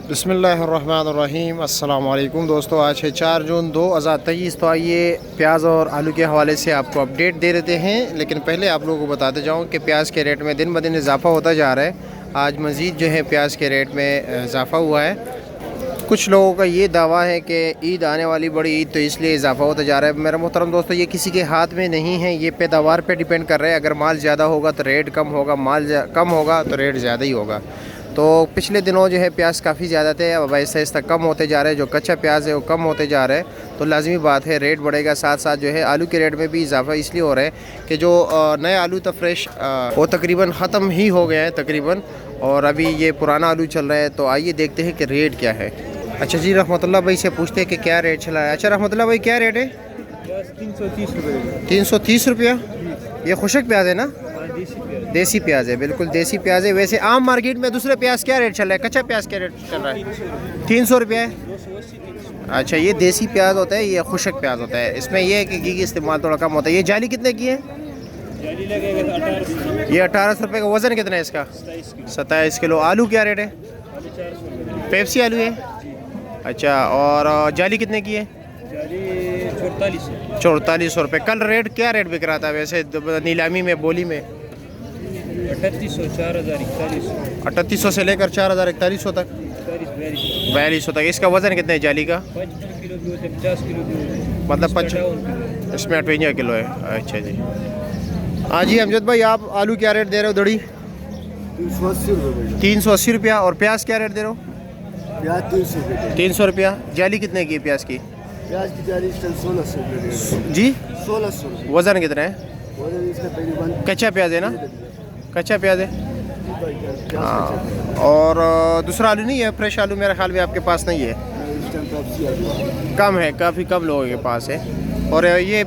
बिस्मिल्लाहिर्रहमानिर्रहीम। अस्सलाम वालेकुम दोस्तों, आज है 4 जून 2023। तो आइए प्याज और आलू के हवाले से आपको अपडेट दे देते हैं। लेकिन पहले आप लोगों को बताते जाऊं कि प्याज के रेट में दिन ब दिन इजाफ़ा होता जा रहा है। आज मज़ीद जो है प्याज के रेट में इजाफ़ा हुआ है। कुछ लोगों का ये दावा है कि ईद आने वाली, बड़ी ईद, तो इसलिए इजाफ़ा होता जा रहा है। मेरा मोहतरम दोस्तों, ये किसी के हाथ में नहीं है, ये पैदावार पे डिपेंड कर रहा है। अगर माल ज़्यादा होगा तो रेट कम होगा, माल कम होगा तो रेट ज़्यादा ही होगा। तो पिछले दिनों जो है प्याज काफ़ी ज़्यादा थे, अब ऐसा ऐसा कम होते जा रहे हैं। जो कच्चा प्याज है वो कम होते जा रहा है, तो लाजमी बात है रेट बढ़ेगा। साथ साथ जो है आलू के रेट में भी इजाफा इसलिए हो रहा है कि जो नए आलू तो फ्रेश वो तकरीबन ख़त्म ही हो गए हैं तकरीबन, और अभी ये पुराना आलू चल रहा है। तो आइए देखते हैं कि रेट क्या है। अच्छा जी, रहमतुल्लाह भाई से पूछते हैं कि क्या रेट चला है। अच्छा रहमतुल्लाह भाई, क्या रेट है? 330 रुपये। 330 रुपया। ये खुशक प्याज है ना? देसी प्याज है, बिल्कुल देसी प्याज है। वैसे आम मार्केट में दूसरे प्याज क्या रेट चल रहा है? कच्चा प्याज क्या रेट चल रहा है? 300 रुपया है। अच्छा, ये देसी प्याज होता है, ये खुशक प्याज होता है। इसमें यह है कि घी की इस्तेमाल थोड़ा कम होता है। ये जाली कितने की है? जाली लगेगा 1800। ये 1800 रुपये का। वज़न कितना है इसका? 27 किलो। आलू क्या रेट है? पेप्सी आलू है। अच्छा, और जाली कितने की है? जाली 4400। 4400 रुपये। कल रेट क्या रेट बिक रहा था वैसे नीलामी में, बोली में? 3800, 4000, 4100। 3800 से लेकर 4000, 4100 तक, 4200 तक। इसका वज़न कितना है जाली का? 55 किलो भी होते, 50 किलो भी होते। मतलब 55, इसमें 58 किलो है। अच्छा जी। हाँ जी अमजद भाई, आप आलू क्या रेट दे रहे हो? दड़ी 380 रुपये। 380 रुपया। और प्याज क्या रेट दे रहे हो? प्याज 300 रुपये। 300 रुपया। जाली कितने की है प्याज की? प्याज की जाली 1600 रुपये जी। 1600 रुपये। वज़न कितना है? और इसका तकरीबन कच्चा प्याज है ना? कच्चा प्याज है। हाँ, और दूसरा आलू नहीं है? फ्रेश आलू मेरे ख्याल में आपके पास नहीं है, कम है, काफ़ी कम लोगों के पास है। और ये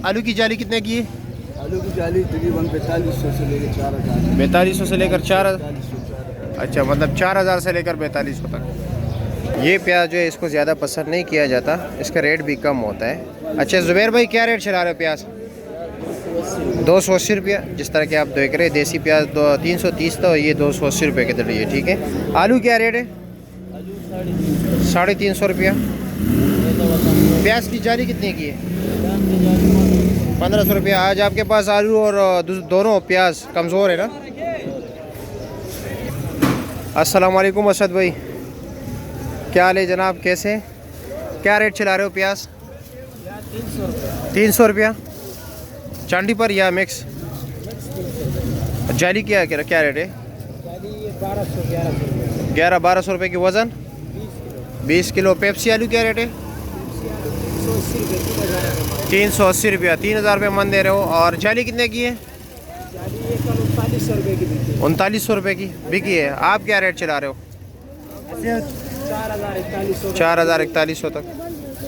आलू की जाली कितने की है? आलू की जाली तकरीबन 4500 से लेकर 4000। 4200 से लेकर 4000। अच्छा, मतलब 4000 से लेकर 4200 तक। ये प्याज जो है इसको ज़्यादा पसंद नहीं किया जाता, इसका रेट भी कम होता है। अच्छा ज़ुबैर भाई, क्या रेट चला रहे हो प्याज? 280 रुपया। जिस तरह के आप देख रहे हैं देसी प्याज 330 था, ये 280 रुपये की दड़ी है। ठीक है। आलू क्या रेट है? 350 रुपया। प्याज की जाली कितने की है? 1500 रुपया। आज आपके पास आलू और दोनों प्याज कमज़ोर है ना? अस्सलाम वालेकुम असद भाई, क्या हाल है जनाब, कैसे? क्या रेट चला रहे हो प्याज? 300 रुपया चांदी पर या मिक्स? जाली क्या रेट है? 1100-1200 रुपये की। वज़न 20 किलो। पेप्सी आलू क्या रेट है? 380 रुपया। 3000 रुपये मन दे रहे हो। और जाली कितने की है? 3900 रुपये की बिकी है। आप क्या रेट चला रहे हो? 4000, 4100 4000, 4100 तक।